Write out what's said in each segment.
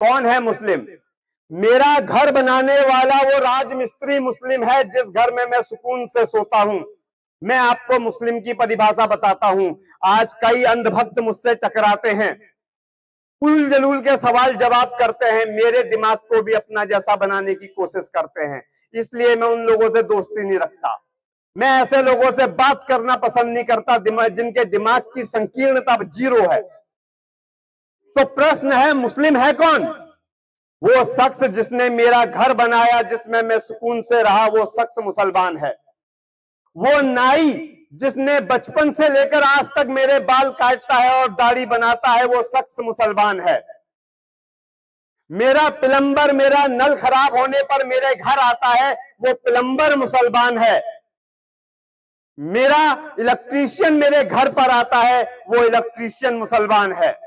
कौन है मुस्लिम? मेरा घर बनाने वाला वो राजमिस्त्री मुस्लिम है जिस घर में मैं सुकून से सोता हूं। मैं आपको मुस्लिम की परिभाषा बताता हूं। आज कई अंधभक्त मुझसे टकराते हैं, उल जलूल के सवाल जवाब करते हैं, मेरे दिमाग को भी अपना जैसा बनाने की कोशिश करते हैं। इसलिए मैं उन लोगों से दोस्ती नहीं रखता। मैं ऐसे लोगों से बात करना पसंद नहीं करता जिनके दिमाग की संकीर्णता जीरो है। तो प्रश्न है, मुस्लिम है कौन? वो शख्स जिसने मेरा घर बनाया, जिसमें मैं सुकून से रहा, वो शख्स मुसलमान है। वो नाई जिसने बचपन से लेकर आज तक मेरे बाल काटता है और दाढ़ी बनाता है, वो शख्स मुसलमान है। मेरा प्लम्बर मेरा नल खराब होने पर मेरे घर आता है, वो प्लम्बर मुसलमान है। मेरा इलेक्ट्रीशियन मेरे घर पर आता है, वो इलेक्ट्रीशियन मुसलमान है।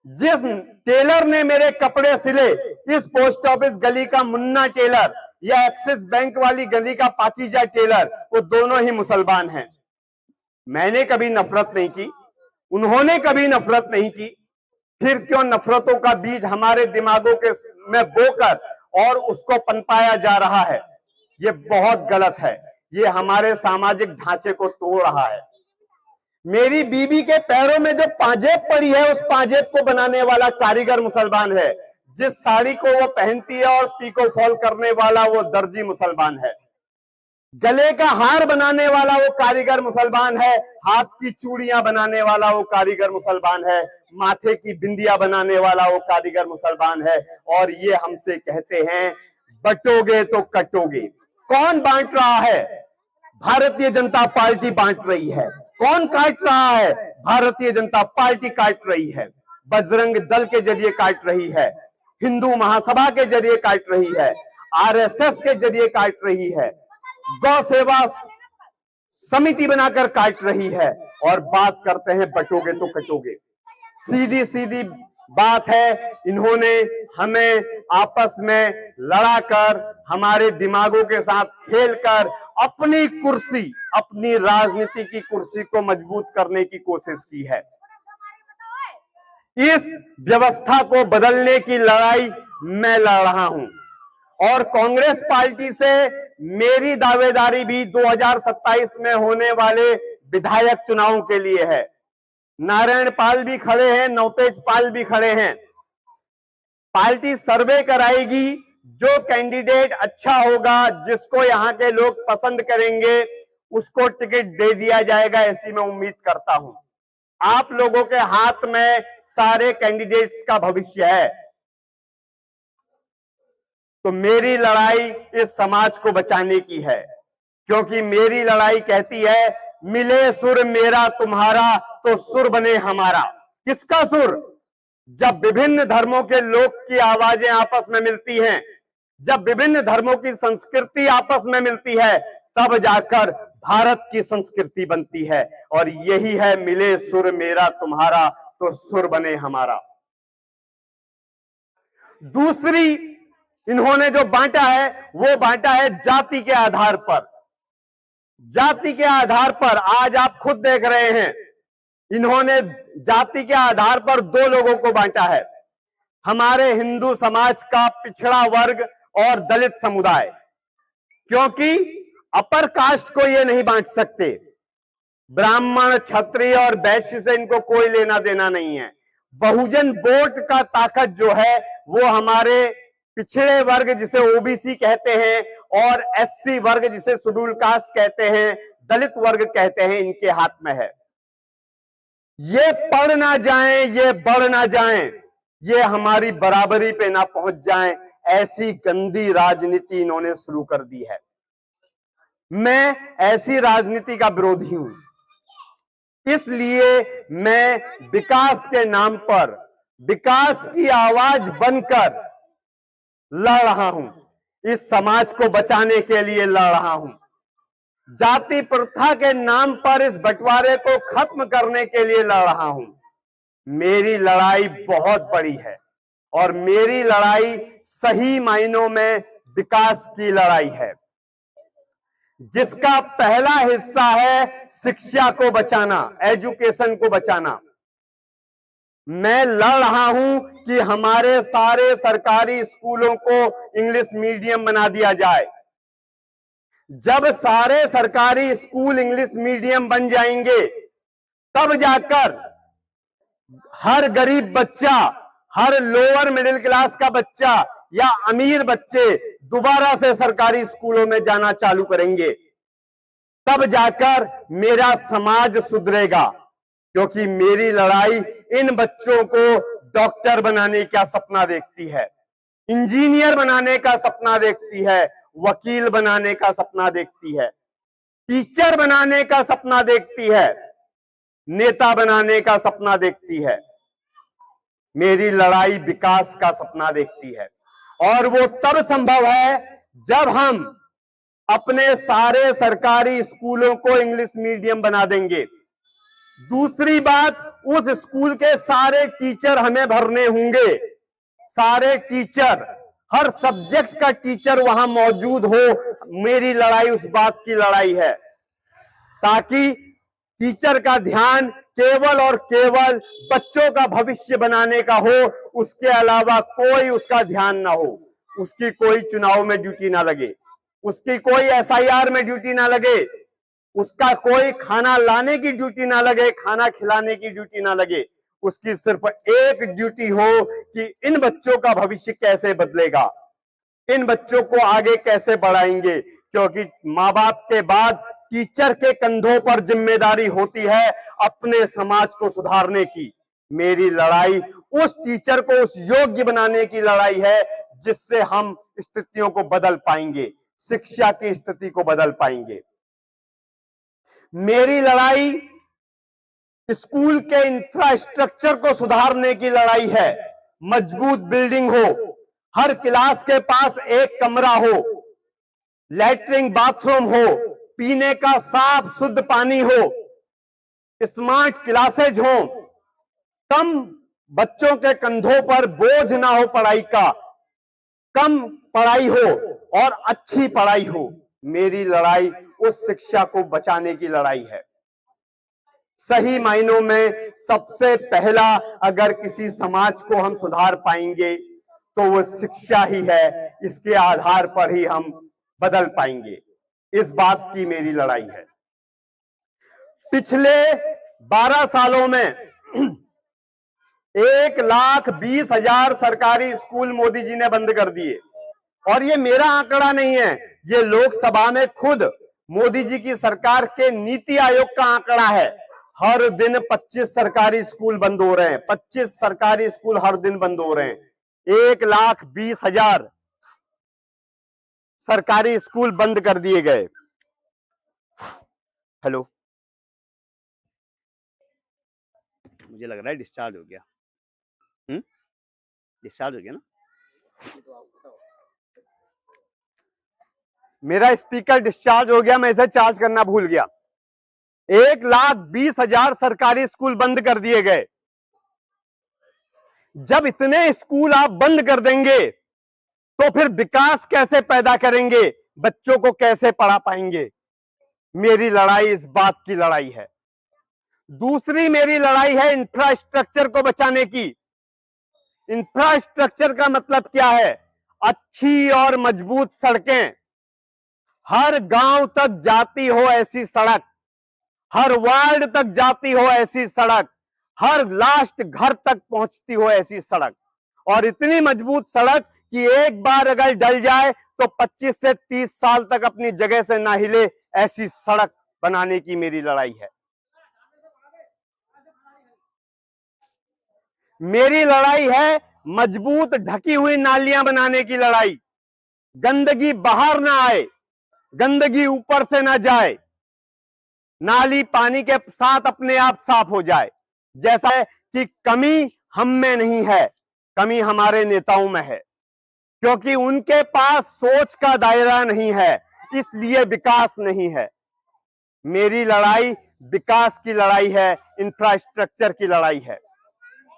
जिस टेलर ने मेरे कपड़े सिले, इस पोस्ट ऑफिस गली का मुन्ना टेलर या एक्सिस बैंक वाली गली का पाकीजा टेलर, वो दोनों ही मुसलमान हैं। मैंने कभी नफरत नहीं की, उन्होंने कभी नफरत नहीं की। फिर क्यों नफरतों का बीज हमारे दिमागों के में बोकर और उसको पनपाया जा रहा है? ये बहुत गलत है। ये हमारे सामाजिक ढांचे को तोड़ रहा है। मेरी बीबी के पैरों में जो पाजेब पड़ी है, उस पाजेब को बनाने वाला कारीगर मुसलमान है। जिस साड़ी को वो पहनती है और पीको फॉल करने वाला वो दर्जी मुसलमान है। गले का हार बनाने वाला वो कारीगर मुसलमान है। हाथ की चूड़ियां बनाने वाला वो कारीगर मुसलमान है। माथे की बिंदिया बनाने वाला वो कारीगर मुसलमान है। और ये हमसे कहते हैं, बटोगे तो कटोगे। कौन बांट रहा है? भारतीय जनता पार्टी बांट रही है। कौन काट रहा है? भारतीय जनता पार्टी काट रही है। बजरंग दल के जरिए काट रही है, हिंदू महासभा के जरिए काट रही है, आरएसएस के जरिए काट रही है, गौ सेवा समिति बनाकर काट रही है। और बात करते हैं बटोगे तो कटोगे। सीधी सीधी बात है, इन्होंने हमें आपस में लड़ाकर, हमारे दिमागों के साथ खेलकर अपनी कुर्सी, अपनी राजनीति की कुर्सी को मजबूत करने की कोशिश की है। इस व्यवस्था को बदलने की लड़ाई मैं लड़ रहा हूं और कांग्रेस पार्टी से मेरी दावेदारी भी 2027 में होने वाले विधायक चुनावों के लिए है। नारायण पाल भी खड़े हैं, नवतेज पाल भी खड़े हैं। पार्टी सर्वे कराएगी, जो कैंडिडेट अच्छा होगा, जिसको यहाँ के लोग पसंद करेंगे, उसको टिकट दे दिया जाएगा, ऐसी मैं उम्मीद करता हूं। आप लोगों के हाथ में सारे कैंडिडेट्स का भविष्य है। तो मेरी लड़ाई इस समाज को बचाने की है, क्योंकि मेरी लड़ाई कहती है, मिले सुर मेरा तुम्हारा तो सुर बने हमारा। किसका सुर? जब विभिन्न धर्मों के लोग की आवाजें आपस में मिलती हैं, जब विभिन्न धर्मों की संस्कृति आपस में मिलती है, तब जाकर भारत की संस्कृति बनती है। और यही है, मिले सुर मेरा तुम्हारा तो सुर बने हमारा। दूसरी इन्होंने जो बांटा है, वो बांटा है जाति के आधार पर। जाति के आधार पर आज आप खुद देख रहे हैं, इन्होंने जाति के आधार पर दो लोगों को बांटा है, हमारे हिंदू समाज का पिछड़ा वर्ग और दलित समुदाय। क्योंकि अपर कास्ट को ये नहीं बांट सकते, ब्राह्मण, क्षत्रिय और वैश्य से इनको कोई लेना देना नहीं है। बहुजन वोट का ताकत जो है, वो हमारे पिछड़े वर्ग जिसे ओबीसी कहते हैं और एससी वर्ग जिसे शेड्यूल कास्ट कहते हैं, दलित वर्ग कहते हैं, इनके हाथ में है। ये पढ़ ना जाएं, ये बढ़ ना जाएं, ये हमारी बराबरी पे ना पहुंच जाएं, ऐसी गंदी राजनीति इन्होंने शुरू कर दी है। मैं ऐसी राजनीति का विरोधी हूं। इसलिए मैं विकास के नाम पर, विकास की आवाज बनकर लड़ रहा हूं। इस समाज को बचाने के लिए लड़ रहा हूं। जाति प्रथा के नाम पर इस बंटवारे को खत्म करने के लिए लड़ रहा हूं। मेरी लड़ाई बहुत बड़ी है और मेरी लड़ाई सही मायनों में विकास की लड़ाई है, जिसका पहला हिस्सा है शिक्षा को बचाना, एजुकेशन को बचाना। मैं लड़ रहा हूं कि हमारे सारे सरकारी स्कूलों को इंग्लिश मीडियम बना दिया जाए। जब सारे सरकारी स्कूल इंग्लिश मीडियम बन जाएंगे, तब जाकर हर गरीब बच्चा, हर लोअर मिडिल क्लास का बच्चा या अमीर बच्चे दोबारा से सरकारी स्कूलों में जाना चालू करेंगे। तब जाकर मेरा समाज सुधरेगा, क्योंकि मेरी लड़ाई इन बच्चों को डॉक्टर बनाने का सपना देखती है, इंजीनियर बनाने का सपना देखती है, वकील बनाने का सपना देखती है, टीचर बनाने का सपना देखती है, नेता बनाने का सपना देखती है। मेरी लड़ाई विकास का सपना देखती है, और वो तब संभव है जब हम अपने सारे सरकारी स्कूलों को इंग्लिश मीडियम बना देंगे। दूसरी बात, उस स्कूल के सारे टीचर हमें भरने होंगे। सारे टीचर, हर सब्जेक्ट का टीचर वहां मौजूद हो। मेरी लड़ाई उस बात की लड़ाई है, ताकि टीचर का ध्यान केवल और केवल बच्चों का भविष्य बनाने का हो, उसके अलावा कोई उसका ध्यान ना हो। उसकी कोई चुनाव में ड्यूटी ना लगे, उसकी कोई एसआईआर में ड्यूटी ना लगे, उसका कोई खाना लाने की ड्यूटी ना लगे, खाना खिलाने की ड्यूटी ना लगे। उसकी सिर्फ एक ड्यूटी हो कि इन बच्चों का भविष्य कैसे बदलेगा, इन बच्चों को आगे कैसे बढ़ाएंगे। क्योंकि माँ बाप के बाद टीचर के कंधों पर जिम्मेदारी होती है अपने समाज को सुधारने की। मेरी लड़ाई उस टीचर को उस योग्य बनाने की लड़ाई है, जिससे हम स्थितियों को बदल पाएंगे, शिक्षा की स्थिति को बदल पाएंगे। मेरी लड़ाई स्कूल के इंफ्रास्ट्रक्चर को सुधारने की लड़ाई है। मजबूत बिल्डिंग हो, हर क्लास के पास एक कमरा हो, लैट्रिन बाथरूम हो, पीने का साफ शुद्ध पानी हो, स्मार्ट क्लासेज हो, कम बच्चों के कंधों पर बोझ ना हो पढ़ाई का, कम पढ़ाई हो और अच्छी पढ़ाई हो। मेरी लड़ाई उस शिक्षा को बचाने की लड़ाई है। सही मायनों में सबसे पहला अगर किसी समाज को हम सुधार पाएंगे तो वो शिक्षा ही है। इसके आधार पर ही हम बदल पाएंगे। इस बात की मेरी लड़ाई है। पिछले 12 सालों में 1,20,000 सरकारी स्कूल मोदी जी ने बंद कर दिए। और ये मेरा आंकड़ा नहीं है, ये लोकसभा में खुद मोदी जी की सरकार के नीति आयोग का आंकड़ा है। हर दिन 25 सरकारी स्कूल बंद हो रहे हैं, 25 सरकारी स्कूल हर दिन बंद हो रहे हैं। 1,20,000 सरकारी स्कूल बंद कर दिए गए। हेलो, मुझे लग रहा है डिस्चार्ज हो गया। डिस्चार्ज हो गया ना? मेरा स्पीकर डिस्चार्ज हो गया, मैं इसे चार्ज करना भूल गया। 1,20,000 सरकारी स्कूल बंद कर दिए गए। जब इतने स्कूल आप बंद कर देंगे तो फिर विकास कैसे पैदा करेंगे, बच्चों को कैसे पढ़ा पाएंगे? मेरी लड़ाई इस बात की लड़ाई है। दूसरी मेरी लड़ाई है इंफ्रास्ट्रक्चर को बचाने की। इंफ्रास्ट्रक्चर का मतलब क्या है? अच्छी और मजबूत सड़कें, हर गांव तक जाती हो ऐसी सड़क, हर वार्ड तक जाती हो ऐसी सड़क, हर लास्ट घर तक पहुंचती हो ऐसी सड़क, और इतनी मजबूत सड़क कि एक बार अगर डल जाए तो 25 से 30 साल तक अपनी जगह से ना हिले, ऐसी सड़क बनाने की मेरी लड़ाई है। मेरी लड़ाई है मजबूत ढकी हुई नालियां बनाने की लड़ाई। गंदगी बाहर ना आए, गंदगी ऊपर से ना जाए, नाली पानी के साथ अपने आप साफ हो जाए। जैसा है कि कमी हम में नहीं है, कमी हमारे नेताओं में है, क्योंकि उनके पास सोच का दायरा नहीं है, इसलिए विकास नहीं है। मेरी लड़ाई विकास की लड़ाई है, इंफ्रास्ट्रक्चर की लड़ाई है।